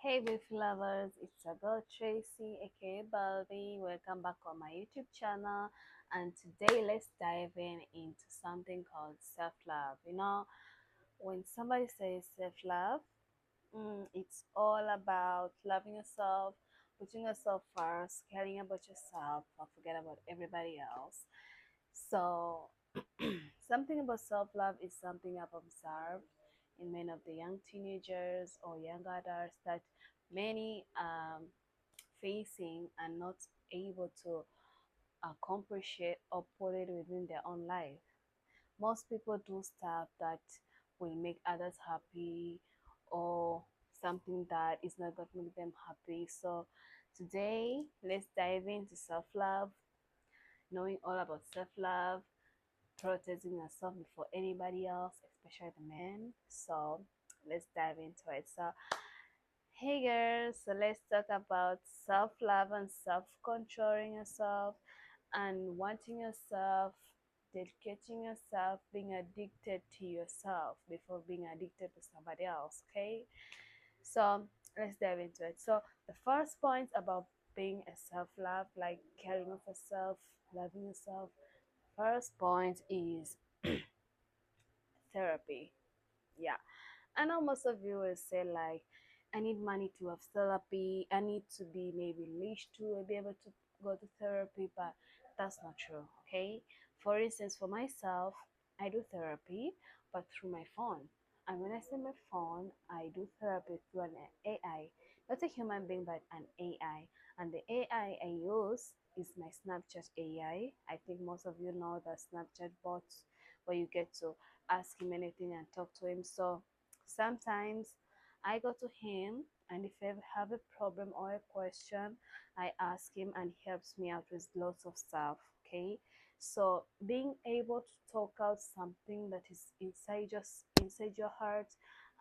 Hey beef lovers, it's your girl Tracy aka Baldy. Welcome back on my YouTube channel, and today let's dive into something called self-love. When somebody says self-love, it's all about loving yourself, putting yourself first, caring about yourself, or forget about everybody else. So, something about self love is something I've observed in many of the young teenagers or young adults that many facing and not able to accomplish it or put it within their own life. Most people do stuff that will make others happy or something that is not going to make them happy. So, today, let's dive into self love, knowing all about self love, prioritizing yourself before anybody else, especially the men. So let's dive into it. So, hey girls, so let's talk about self love and self controlling yourself and wanting yourself, dedicating yourself, being addicted to yourself before being addicted to somebody else. Okay, so let's dive into it. So, the first point about being a self love, like caring of yourself, loving yourself, first point is therapy. Yeah. I know most of you will say like, I need money to have therapy. I need to be maybe leashed to be able to go to therapy, but that's not true. Okay. For instance, for myself, I do therapy, but through my phone. And when I say my phone, I do therapy through an AI, not a human being, but an AI. And the AI I use is my Snapchat AI. I think most of you know the Snapchat bots where you get to ask him anything and talk to him. So sometimes I go to him, and if I ever have a problem or a question, I ask him, and he helps me out with lots of stuff. Okay, so being able to talk out something that is inside your heart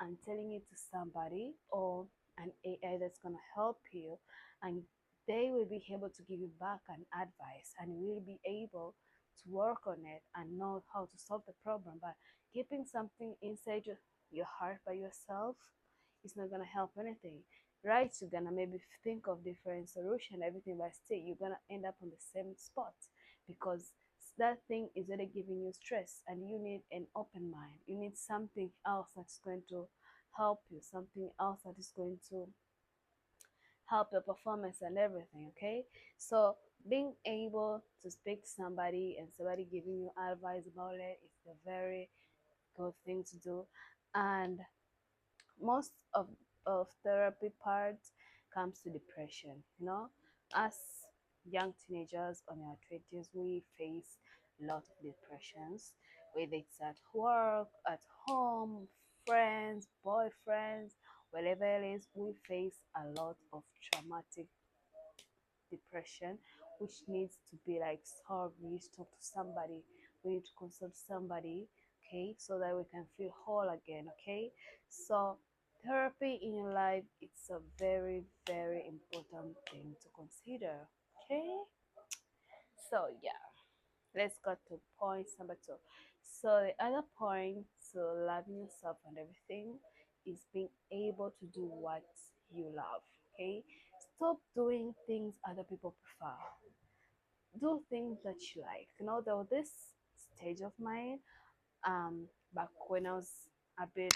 and telling it to somebody or an AI that's gonna help you, and they will be able to give you back an advice, and you will be able to work on it and know how to solve the problem. But keeping something inside your heart by yourself is not gonna help anything. Right, you're gonna maybe think of different solution, everything, but still you're gonna end up on the same spot because that thing is really giving you stress, and you need an open mind. You need something else that's going to help you, something else that is going to help your performance and everything. Okay, so being able to speak to somebody and somebody giving you advice about it is a very good thing to do. And most of therapy part comes to depression. As young teenagers on our 20s, we face a lot of depressions, whether it's at work, at home, friends, boyfriends, whatever it is. We face a lot of traumatic depression, which needs to be like solved. We need to talk to somebody, we need to consult somebody, okay, so that we can feel whole again. Okay, so therapy in your life, it's a very very important thing to consider. Okay, so yeah, let's go to point number two. So the other point to loving yourself and everything is being able to do what you love. Okay, stop doing things other people prefer. Do things that you like. There was this stage of mine, back when I was a bit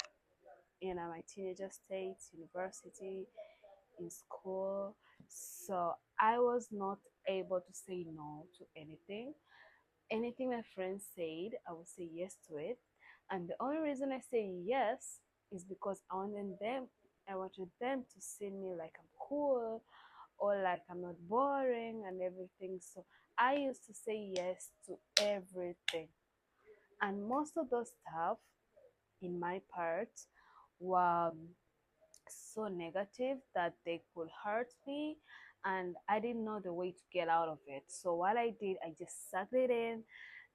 in my teenager state, university, in school. So I was not able to say no to anything. Anything my friends said, I would say yes to it. And the only reason I say yes is because I wanted them to see me like I'm cool, or like I'm not boring and everything. So I used to say yes to everything. And most of those stuff in my part were so negative that they could hurt me, and I didn't know the way to get out of it. So what I did, I just sucked it in,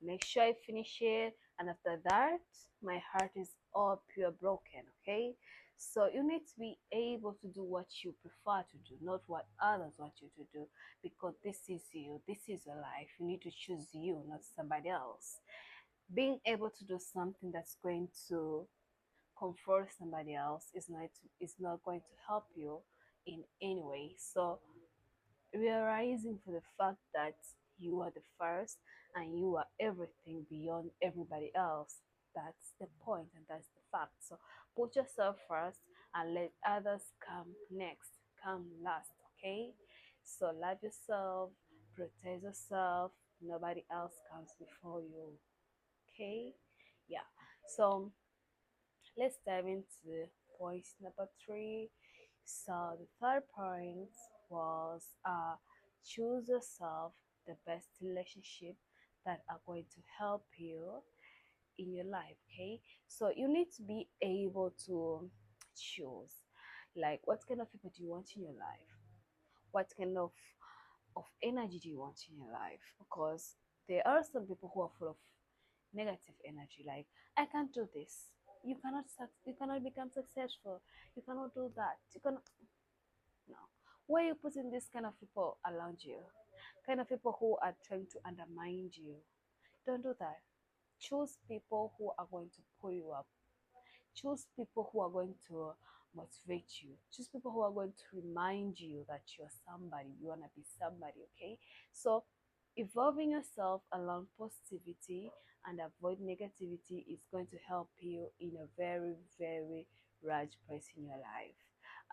make sure I finish it, and after that, my heart is all pure broken. Okay, so you need to be able to do what you prefer to do, not what others want you to do, because this is you, this is your life. You need to choose you, not somebody else. Being able to do something that's going to comfort somebody else is not going to help you. in any way. So realizing for the fact that you are the first and you are everything beyond everybody else. That's the point and that's the fact. So put yourself first and let others come next, come last, okay? So love yourself, protect yourself, nobody else comes before you, okay? Yeah. So let's dive into point number three. So the third point was choose yourself the best relationship that are going to help you in your life. Okay, so you need to be able to choose, like what kind of people do you want in your life, what kind of energy do you want in your life, because there are some people who are full of negative energy, like I can't do this, you cannot become successful, you cannot do that, you cannot. No, where you putting this kind of people around you, kind of people who are trying to undermine you? Don't do that. Choose people who are going to pull you up. Choose people who are going to motivate you. Choose people who are going to remind you that you're somebody, you want to be somebody, okay? So evolving yourself along positivity and avoid negativity is going to help you in a very, very large place in your life.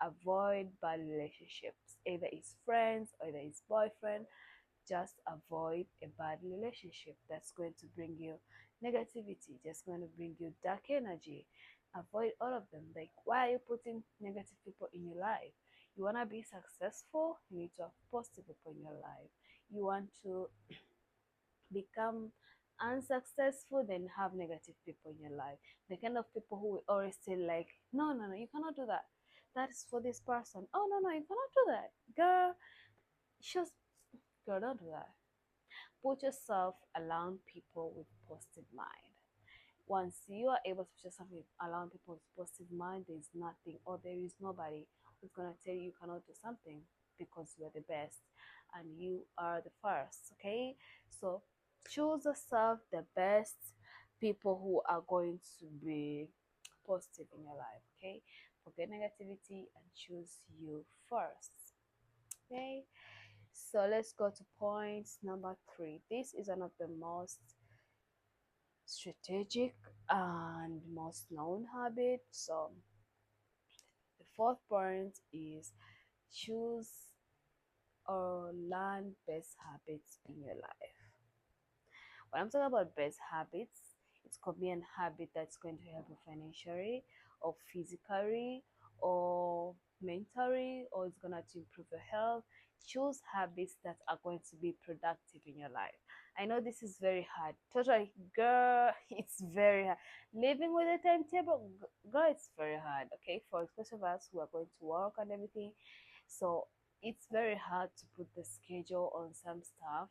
Avoid bad relationships, either it's friends or either it's boyfriend. Just avoid a bad relationship that's going to bring you negativity, just going to bring you dark energy. Avoid all of them. Like, why are you putting negative people in your life? You want to be successful, you need to have positive people in your life. You want to become unsuccessful, then have negative people in your life. The kind of people who will always say, like, no, no, no, you cannot do that. That's for this person. Oh, no, no, you cannot do that. Girl, just, girl, don't do that. Put yourself around people with positive mind. Once you are able to put yourself around people with positive mind, there is nothing or there is nobody who's gonna tell you cannot do something, because you are the best and you are the first. Okay, so choose yourself the best people who are going to be positive in your life. Okay, forget negativity and choose you first. Okay, so let's go to point number three. This is one of the most strategic and most known habits. So the fourth point is choose or learn best habits in your life. When I'm talking about best habits, it could be an habit that's going to help you financially or physically or mentally, or it's gonna to improve your health. Choose habits that are going to be productive in your life. I know this is very hard. Totally, girl, it's very hard. Living with a timetable, girl, it's very hard. Okay, for especially of us who are going to work and everything, so it's very hard to put the schedule on some stuff,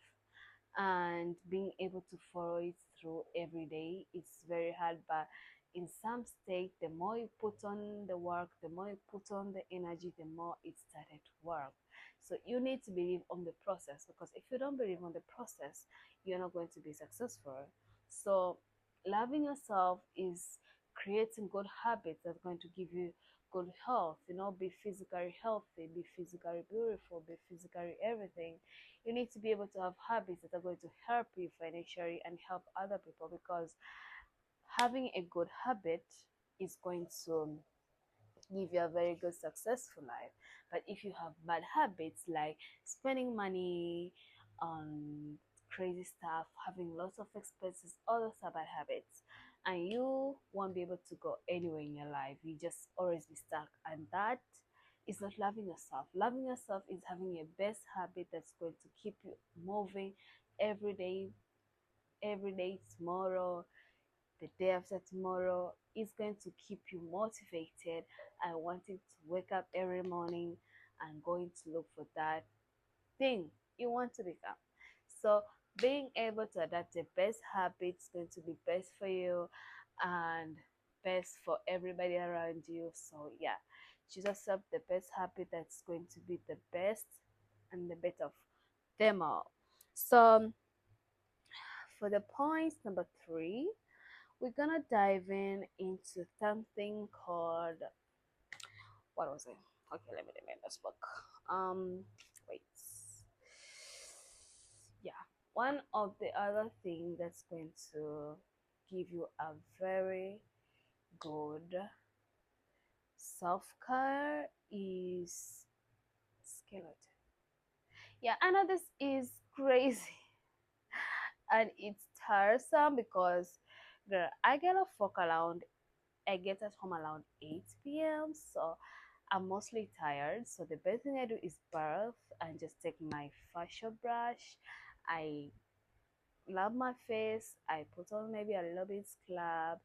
and being able to follow it through every day, it's very hard. But in some state, the more you put on the work, the more you put on the energy, the more it started to work. So you need to believe on the process, because if you don't believe on the process, you're not going to be successful. So loving yourself is creating good habits that's going to give you good health. Be physically healthy, be physically beautiful, be physically everything. You need to be able to have habits that are going to help you financially and help other people, because having a good habit is going to give you a very good successful life. But if you have bad habits, like spending money on crazy stuff, having lots of expenses, all those are bad habits, and you won't be able to go anywhere in your life. You just always be stuck, and that is not loving yourself. Loving yourself is having a best habit that's going to keep you moving every day, every day, tomorrow, the day after tomorrow, is going to keep you motivated and wanting to wake up every morning and going to look for that thing you want to become. So being able to adapt the best habits going to be best for you and best for everybody around you. So yeah, choose yourself the best habit that's going to be the best and the best of them all. So for the points number three, we're gonna dive in into something called, what was it? Okay, let me this book. Wait. Yeah, one of the other thing that's going to give you a very good self-care is skeleton. Yeah, I know this is crazy and it's tiresome because girl, I get off work around I get at home around 8 p.m. So I'm mostly tired. So the best thing I do is bath and just take my facial brush. I rub my face. I put on maybe a little bit scrub.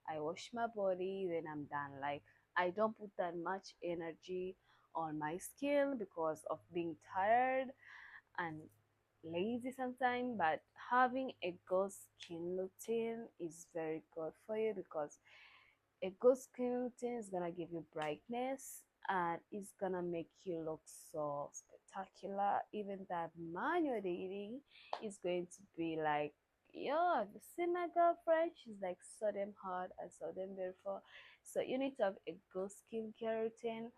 I wash my body. Then I'm done. Like I don't put that much energy on my skin because of being tired and lazy sometimes. But having a good skin routine is very good for you because a good skin routine is gonna give you brightness and it's gonna make you look so spectacular. Even that man you're dating is going to be like, yo, have you seen my girlfriend? She's like so damn hot and so damn beautiful. So you need to have a good skincare routine.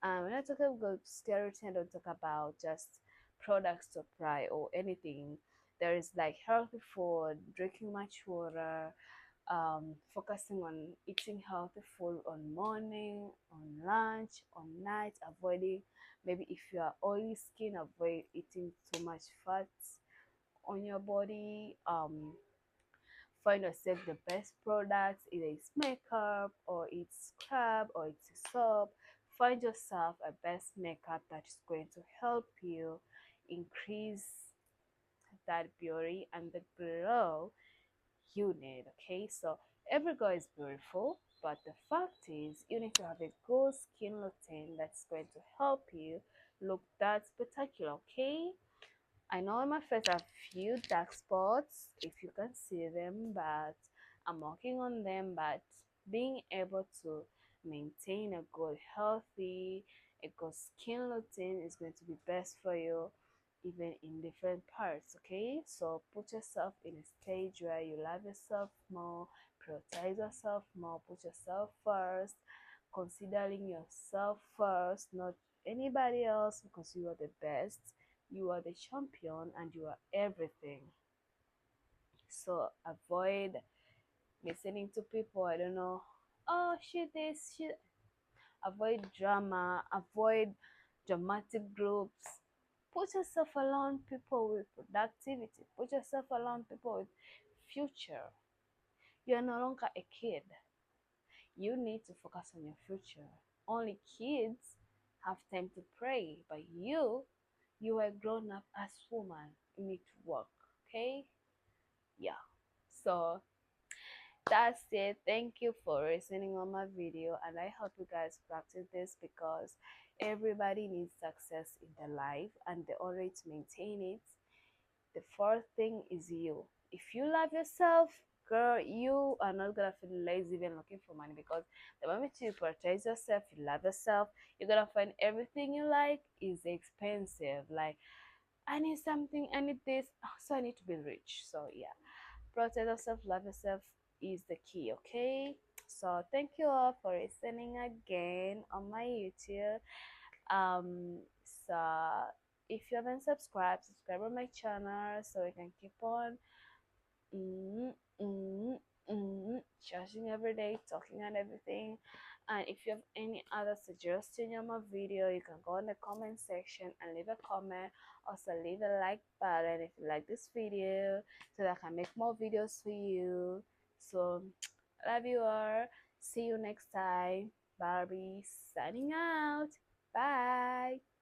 When I talk about good skincare routine, I don't talk about just products to apply or anything. There is like healthy food, drinking much water, focusing on eating healthy food on morning, on lunch, on night, avoiding maybe if you are oily skin, avoid eating too much fats on your body. Find yourself the best products, either it's makeup or it's scrub or it's a soap. Find yourself a best makeup that is going to help you increase that beauty and the glow you need. Okay, so every girl is beautiful, but the fact is you need to have a good skin routine that's going to help you look that spectacular. Okay, I know on my face I have few dark spots if you can see them, but I'm working on them. But being able to maintain a good healthy a good skin routine is going to be best for you even in different parts. Okay, so put yourself in a stage where you love yourself more, prioritize yourself more, put yourself first, considering yourself first, not anybody else, because you are the best, you are the champion, and you are everything. So avoid listening to people, I don't know, oh shit this shit. Avoid drama, avoid dramatic groups. Put yourself around people with productivity. Put yourself around people with future. You are no longer a kid. You need to focus on your future. Only kids have time to pray, but you are grown up as woman. You need to work. Okay? Yeah. So that's it. Thank you for listening on my video, and I hope you guys practice this because everybody needs success in their life, and the only way to maintain it, the fourth thing is you. If you love yourself, girl, you are not gonna feel lazy even looking for money because the moment you prioritize yourself, you love yourself, you're gonna find everything you like is expensive. Like I need something, I need this, so I need to be rich. So yeah, protect yourself, love yourself is the key. Okay, so thank you all for listening again on my YouTube. um so if you haven't subscribed, subscribe on my channel so we can keep on mm, mm, charging every day, talking and everything. And if you have any other suggestion on my video, you can go in the comment section and leave a comment. Also leave a like button if you like this video so that I can make more videos for you. So love you all, see you next time. Barbie signing out. Bye.